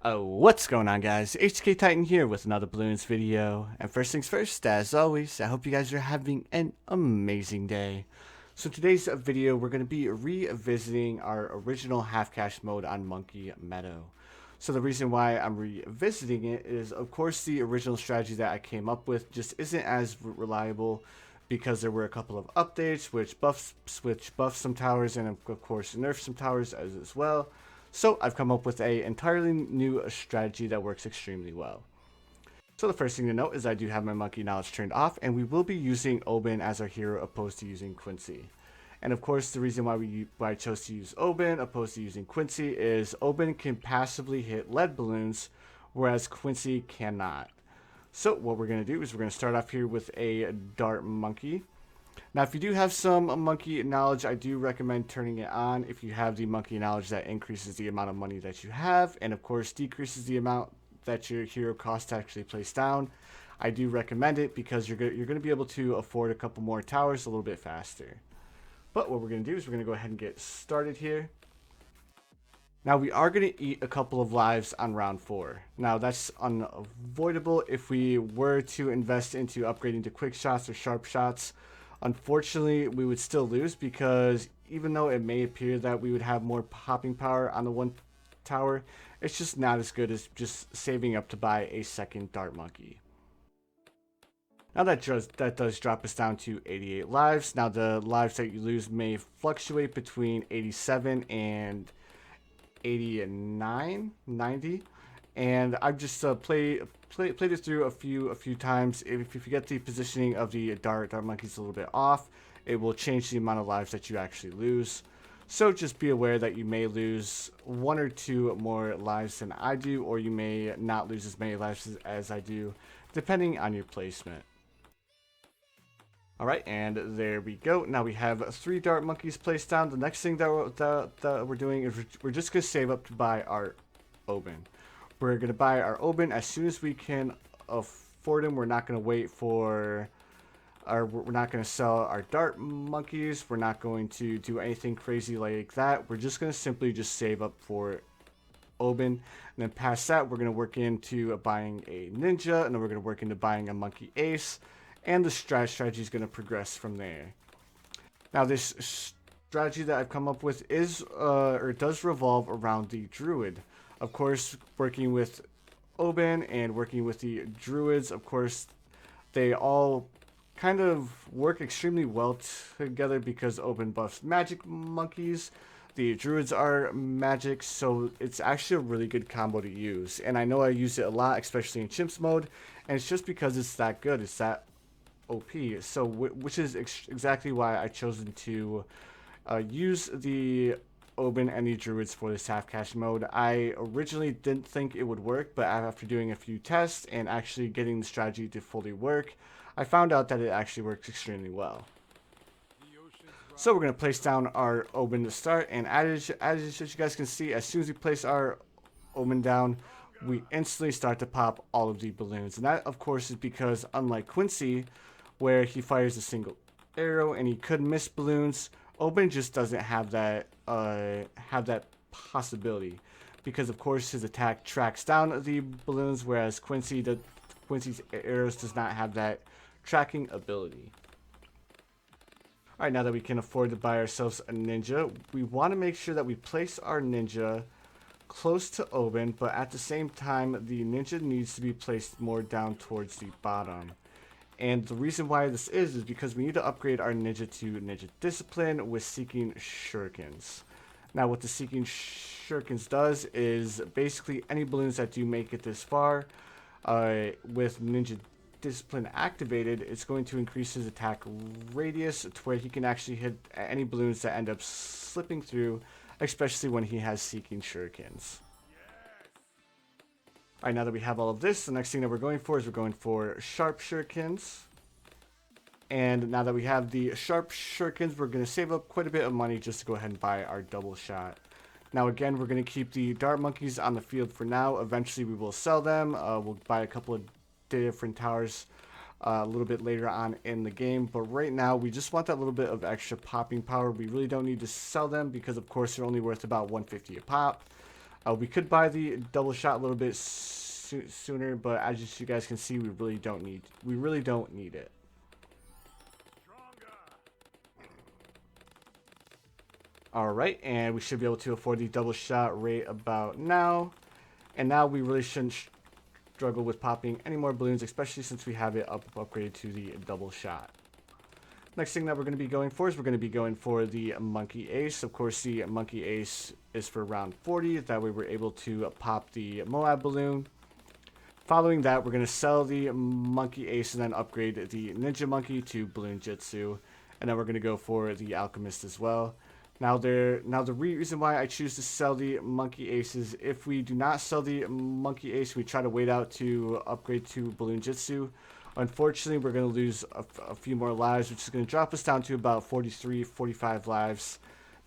What's going on, guys? HK Titan here with another balloons video. And first things first, as always, I hope you guys are having an amazing day. So today's video, we're going to be revisiting our original half cash mode on Monkey Meadow. So the reason why I'm revisiting it is, of course, the original strategy that I came up with just isn't as reliable because there were a couple of updates which buffed some towers and of course nerfed some towers as well. So I've come up with a entirely new strategy that works extremely well. So the first thing to note is I do have my monkey knowledge turned off, and we will be using Oben as our hero opposed to using Quincy. And of course, the reason why I chose to use Oben opposed to using Quincy is Oben can passively hit lead balloons, whereas Quincy cannot. So what we're going to do is we're going to start off here with a dart monkey. Now, if you do have some monkey knowledge, I do recommend turning it on if you have the monkey knowledge that increases the amount of money that you have, and of course decreases the amount that your hero costs to actually place down. I do recommend it because you're going to be able to afford a couple more towers a little bit faster. But what we're going to do is we're going to go ahead and get started here. Now, we are going to eat a couple of lives on round 4. Now, that's unavoidable if we were to invest into upgrading to quick shots or sharp shots. Unfortunately, we would still lose because even though it may appear that we would have more popping power on the one tower, it's just not as good as just saving up to buy a second dart monkey. Now that does drop us down to 88 lives. Now the lives that you lose may fluctuate between 87 and 89, 90. And I've just played it through a few times. If you get the positioning of the dart monkeys a little bit off, it will change the amount of lives that you actually lose. So just be aware that you may lose 1 or 2 more lives than I do, or you may not lose as many lives as I do, depending on your placement. Alright, and there we go. Now we have 3 dart monkeys placed down. The next thing that we're doing is we're just going to save up to buy our Oben. We're going to buy our Oben as soon as we can afford them. We're not going to wait for we're not going to sell our dart monkeys. We're not going to do anything crazy like that. We're just going to simply just save up for Oben. And then past that, we're going to work into buying a ninja, and then we're going to work into buying a monkey ace. And the strategy is going to progress from there. Now this strategy that I've come up with is or does revolve around the Druid. Of course, working with Oben and working with the Druids, of course, they all kind of work extremely well together because Oben buffs magic monkeys. The Druids are magic, so it's actually a really good combo to use. And I know I use it a lot, especially in Chimps mode, and it's just because it's that good. It's that OP. So, which is exactly why I chosen to use the Oben and the Druids for this half cash mode. I originally didn't think it would work, but after doing a few tests and actually getting the strategy to fully work, I found out that it actually works extremely well. So we're going to place down our Oben to start, and as you guys can see, as soon as we place our Oben down, we instantly start to pop all of the balloons. And that, of course, is because unlike Quincy, where he fires a single arrow and he could miss balloons, Oben just doesn't have that possibility, because of course his attack tracks down the balloons, whereas Quincy's arrows does not have that tracking ability. Alright, now that we can afford to buy ourselves a ninja, we want to make sure that we place our ninja close to Oben, but at the same time the ninja needs to be placed more down towards the bottom. And the reason why this is because we need to upgrade our ninja to ninja discipline with seeking shurikens. Now what the seeking shurikens does is basically any balloons that do make it this far with ninja discipline activated, it's going to increase his attack radius to where he can actually hit any balloons that end up slipping through, especially when he has seeking shurikens. Alright, now that we have all of this, the next thing that we're going for is we're going for sharp shurikens. And now that we have the sharp shurikens, we're going to save up quite a bit of money just to go ahead and buy our double shot. Now again, we're going to keep the dart monkeys on the field for now. Eventually we will sell them. We'll buy a couple of different towers a little bit later on in the game. But right now, we just want that little bit of extra popping power. We really don't need to sell them because, of course, they're only worth about 150 a pop. We could buy the double shot a little bit sooner, but as you guys can see, we really don't need it. Alright, and we should be able to afford the double shot right about now. And now we really shouldn't struggle with popping any more balloons, especially since we have it upgraded to the double shot. Next thing that we're going to be going for is we're going to be going for the Monkey Ace. Of course, the Monkey Ace is for round 40. That way we're able to pop the Moab balloon. Following that, we're going to sell the Monkey Ace and then upgrade the Ninja Monkey to Balloon Jitsu. And then we're going to go for the Alchemist as well. Now the reason why I choose to sell the Monkey Ace is if we do not sell the Monkey Ace, we try to wait out to upgrade to Balloon Jitsu. Unfortunately, we're going to lose a few more lives, which is going to drop us down to about 43, 45 lives.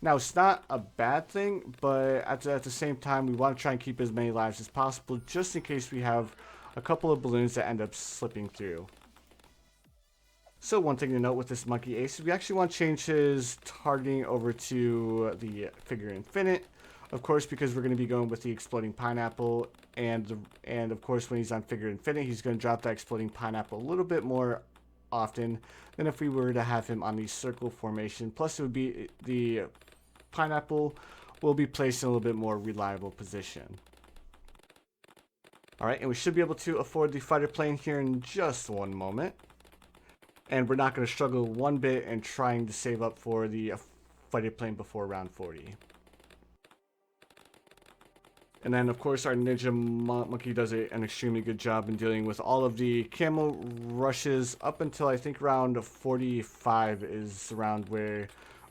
Now, it's not a bad thing, but at the same time, we want to try and keep as many lives as possible, just in case we have a couple of balloons that end up slipping through. So one thing to note with this Monkey Ace is we actually want to change his targeting over to the Figure Infinite. Of course, because we're going to be going with the Exploding Pineapple, and of course when he's on Figure Infinite, he's going to drop that Exploding Pineapple a little bit more often than if we were to have him on the Circle Formation. Plus, it would be the Pineapple will be placed in a little bit more reliable position. Alright, and we should be able to afford the fighter plane here in just one moment. And we're not going to struggle one bit in trying to save up for the fighter plane before round 40. And then, of course, our Ninja Monkey does an extremely good job in dealing with all of the camo rushes up until I think round 45 is around where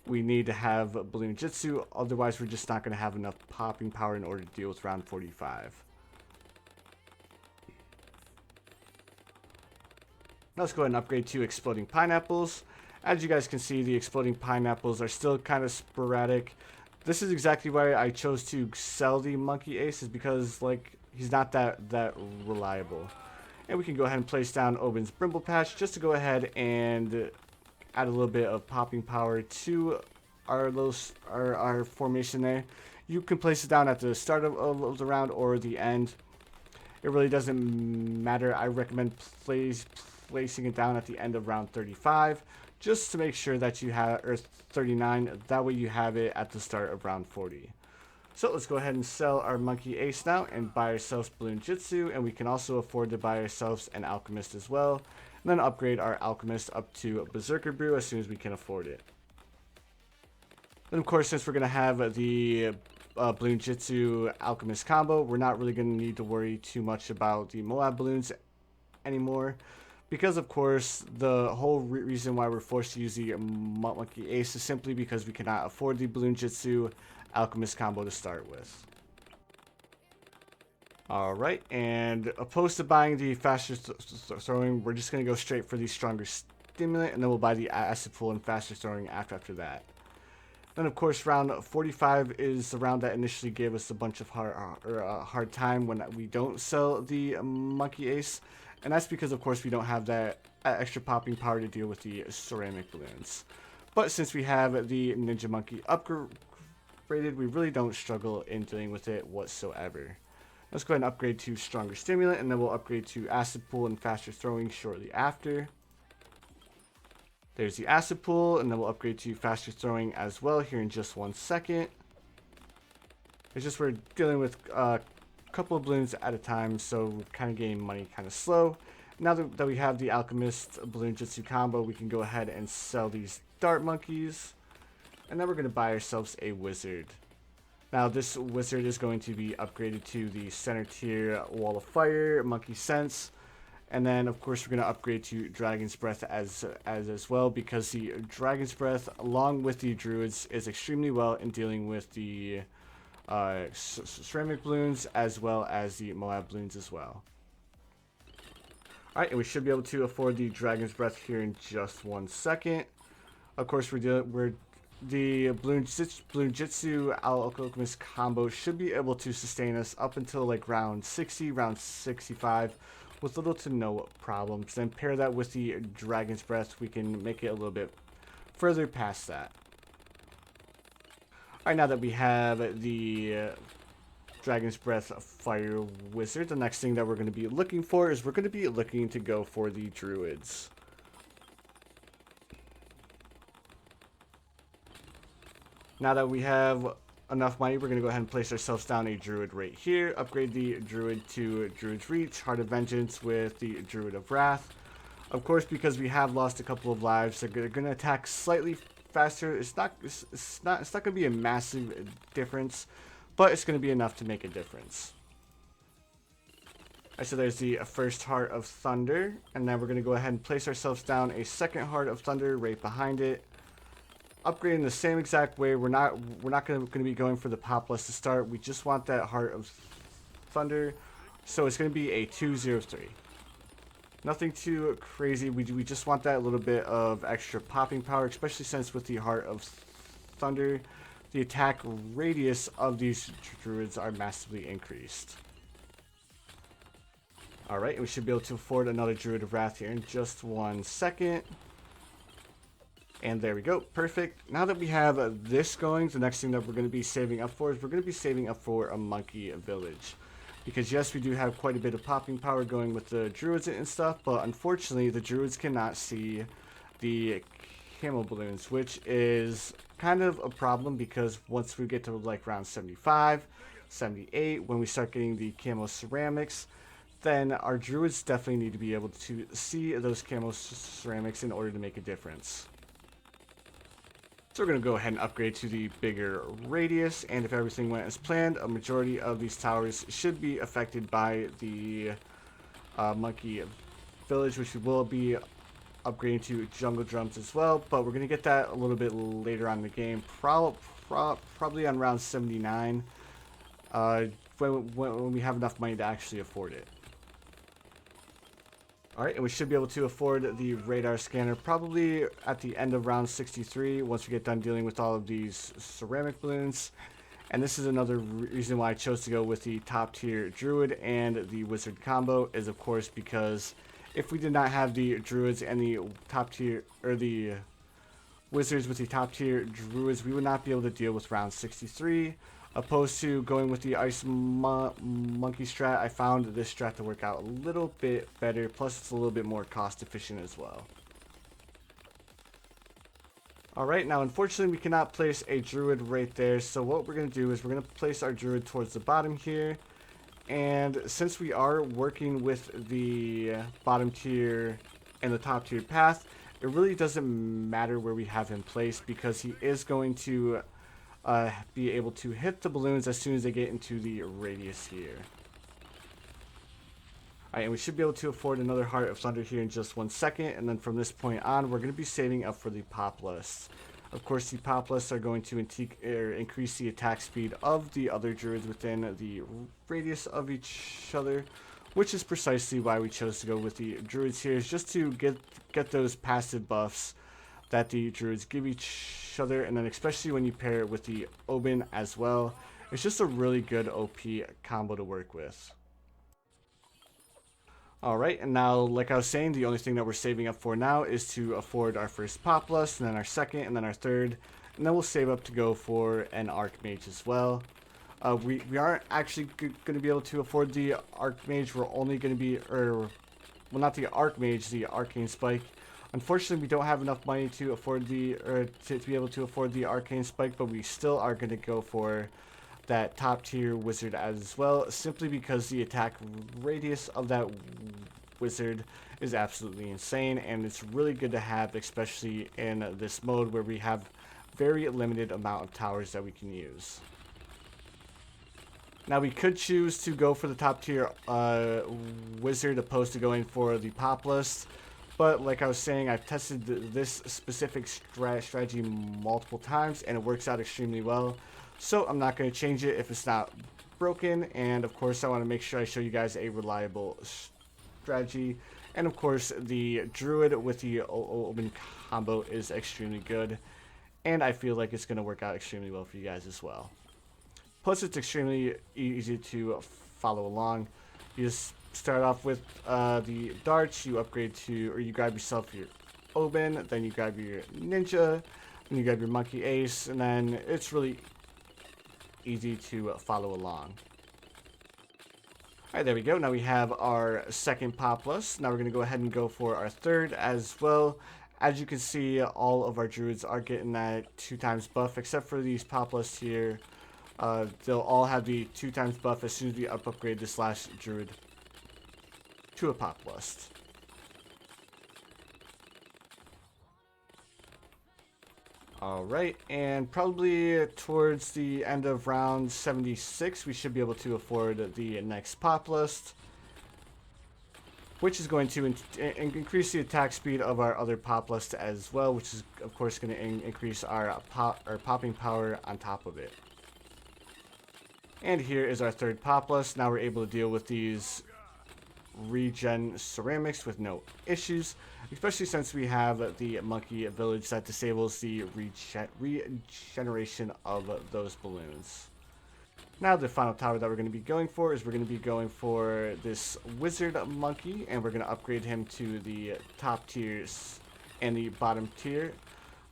we need to have Balloon Jitsu. Otherwise, we're just not going to have enough popping power in order to deal with round 45. Now let's go ahead and upgrade to Exploding Pineapples. As you guys can see, the Exploding Pineapples are still kind of sporadic. This is exactly why I chose to sell the Monkey Ace, is because like he's not that reliable. And we can go ahead and place down Oben's Brimble Patch just to go ahead and add a little bit of popping power to our formation there. You can place it down at the start of the round or the end. It really doesn't matter. I recommend placing it down at the end of round 35 just to make sure that you have, or 39, that way you have it at the start of round 40. So let's go ahead and sell our Monkey Ace now and buy ourselves Balloon Jitsu, and we can also afford to buy ourselves an Alchemist as well, and then upgrade our Alchemist up to Berserker Brew as soon as we can afford it. Then of course, since we're going to have the Balloon Jitsu Alchemist combo, we're not really going to need to worry too much about the Moab balloons anymore, because of course the whole reason why we're forced to use the Monkey Ace is simply because we cannot afford the Balloon Jitsu Alchemist combo to start with. Alright, and opposed to buying the faster throwing, we're just going to go straight for the stronger stimulant, and then we'll buy the acid pool and faster throwing after that. Then of course round 45 is the round that initially gave us a bunch of hard time when we don't sell the Monkey Ace. And that's because of course we don't have that extra popping power to deal with the ceramic balloons. But since we have the Ninja Monkey upgraded, we really don't struggle in dealing with it whatsoever. Let's go ahead and upgrade to Stronger Stimulant, and then we'll upgrade to Acid Pool and Faster Throwing shortly after. There's the Acid Pool, and then we'll upgrade to Faster Throwing as well here in just one second. It's just we're dealing with a couple of balloons at a time, so we're kind of getting money kind of slow. Now that we have the Alchemist Balloon Jitsu combo, we can go ahead and sell these Dart Monkeys. And then we're going to buy ourselves a Wizard. Now this Wizard is going to be upgraded to the Center Tier Wall of Fire, Monkey Sense. And then, of course, we're going to upgrade to Dragon's Breath as well, because the Dragon's Breath, along with the Druids, is extremely well in dealing with the ceramic balloons as well as the Moab balloons as well. Alright, and we should be able to afford the Dragon's Breath here in just one second. Of course, the Balloon Jitsu Alchemist combo should be able to sustain us up until like round 60, round 65. With little to no problems. Then pair that with the Dragon's Breath, we can make it a little bit further past that. Alright, now that we have the Dragon's Breath Fire Wizard, the next thing that we're going to be looking for is we're going to be looking to go for the Druids. Now that we have enough money, we're going to go ahead and place ourselves down a Druid right here. Upgrade the Druid to Druid's Reach, Heart of Vengeance with the Druid of Wrath. Of course, because we have lost a couple of lives, they're going to attack slightly faster. It's not going to be a massive difference, but it's going to be enough to make a difference. Alright, so there's the first Heart of Thunder, and then we're going to go ahead and place ourselves down a second Heart of Thunder right behind it. Upgrading the same exact way. We're not going to be going for the Populus to start. We just want that Heart of Thunder, so it's going to be a 203. Nothing too crazy. We just want that little bit of extra popping power, especially since with the Heart of Thunder, the attack radius of these Druids are massively increased. Alright, and we should be able to afford another Druid of Wrath here in just 1 second. And there we go. Perfect. Now that we have this going, the next thing that we're going to be saving up for is we're going to be saving up for a Monkey Village. Because yes, we do have quite a bit of popping power going with the Druids and stuff, but unfortunately the Druids cannot see the camo balloons, which is kind of a problem because once we get to like round 75, 78, when we start getting the camo ceramics, then our Druids definitely need to be able to see those camo ceramics in order to make a difference. So we're going to go ahead and upgrade to the bigger radius, and if everything went as planned, a majority of these towers should be affected by the Monkey Village, which we will be upgrading to Jungle Drums as well, but we're going to get that a little bit later on in the game, probably on round 79, when we have enough money to actually afford it. Alright, and we should be able to afford the radar scanner probably at the end of round 63 once we get done dealing with all of these ceramic balloons. And this is another reason why I chose to go with the top tier Druid and the Wizard combo is of course because if we did not have the Druids and the top tier, or the Wizards with the top tier Druids, we would not be able to deal with round 63. Opposed to going with the Ice Monkey strat, I found this strat to work out a little bit better, plus it's a little bit more cost efficient as well. Alright, now unfortunately we cannot place a Druid right there, so what we're going to do is we're going to place our Druid towards the bottom here. And since we are working with the bottom tier and the top tier path, it really doesn't matter where we have him placed because he is going to be able to hit the balloons as soon as they get into the radius here. Alright, and we should be able to afford another Heart of Thunder here in just 1 second, and then from this point on, we're going to be saving up for the Populus. Of course, the Populus are going to increase the attack speed of the other Druids within the radius of each other, which is precisely why we chose to go with the Druids here, is just to get those passive buffs that the Druids give each other, and then especially when you pair it with the Oben as well, it's just a really good OP combo to work with. Alright, and now like I was saying, the only thing that we're saving up for now is to afford our first Populus, and then our second, and then our third, and then we'll save up to go for an Archmage as well. We aren't actually going to be able to afford the Archmage, we're only going to be, well not the Archmage, the Arcane Spike. Unfortunately, we don't have enough money to afford the, to be able to afford the Arcane Spike, but we still are going to go for that top tier Wizard as well, simply because the attack radius of that Wizard is absolutely insane, and it's really good to have, especially in this mode where we have very limited amount of towers that we can use. Now we could choose to go for the top tier Wizard opposed to going for the Populus. But like I was saying, I've tested this specific strategy multiple times and it works out extremely well. So I'm not going to change it if it's not broken. And of course I want to make sure I show you guys a reliable strategy. And of course the Druid with the Oben combo is extremely good. And I feel like it's going to work out extremely well for you guys as well. Plus it's extremely easy to follow along. You just start off with the darts, you upgrade to, or you grab yourself your Oben, then you grab your Ninja, then you grab your Monkey Ace, and then it's really easy to follow along. Alright, there we go. Now we have our second Populus. Now we're going to go ahead and go for our third as well. As you can see, all of our Druids are getting that 2x buff, except for these Populus here. They'll all have the 2x buff as soon as we upgrade this last Druid to a Populus. Alright, and probably towards the end of round 76, we should be able to afford the next Populus, which is going to increase the attack speed of our other Populus as well, which is of course going to increase our popping power on top of it. And here is our third Populus. Now we're able to deal with these regen ceramics with no issues, especially since we have the monkey village that disables the regeneration of those balloons. Now the final tower that we're going to be going for is we're going to be going for this wizard monkey, and we're going to upgrade him to the top tiers and the bottom tier.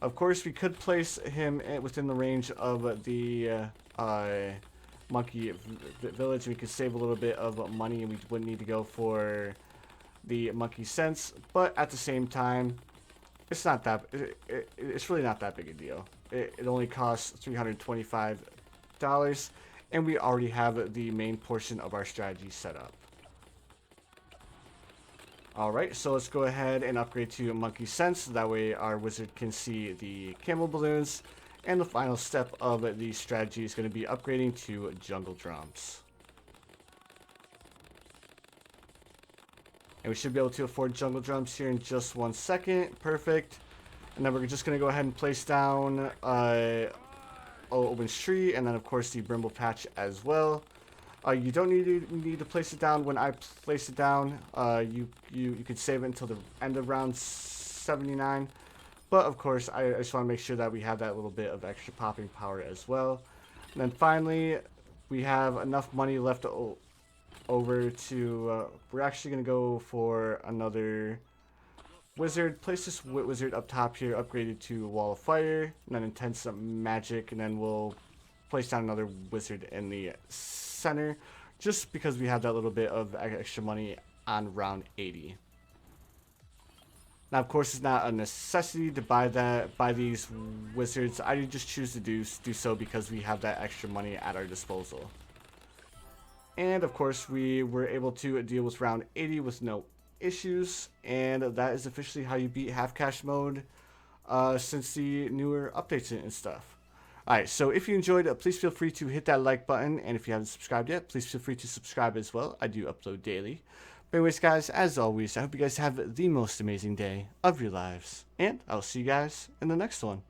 Of course, we could place him within the range of the monkey village, and we could save a little bit of money, and we wouldn't need to go for the monkey sense. But at the same time, it's not that it's really not that big a deal. It only costs $325, and we already have the main portion of our strategy set up. Alright, so let's go ahead and upgrade to monkey sense, so that way our wizard can see the camel balloons. And the final step of the strategy is going to be upgrading to jungle drums. And we should be able to afford jungle drums here in just 1 second. Perfect. And then we're just going to go ahead and place down open tree, and then of course the brimble patch as well. You don't need to place it down when I place it down. You can save it until the end of round 79. But of course, I just want to make sure that we have that little bit of extra popping power as well. And then finally, we have enough money left over to... we're actually going to go for another wizard. Place this wizard up top here, upgraded to Wall of Fire, and then Intense Magic, and then we'll place down another wizard in the center, just because we have that little bit of extra money on round 80. Now, of course, it's not a necessity to buy these wizards. I just choose to do so because we have that extra money at our disposal. And of course, we were able to deal with round 80 with no issues, and that is officially how you beat half cash mode since the newer updates and stuff. Alright, so if you enjoyed it, please feel free to hit that like button, and if you haven't subscribed yet, please feel free to subscribe as well. I do upload daily. But anyways, guys, as always, I hope you guys have the most amazing day of your lives, and I'll see you guys in the next one.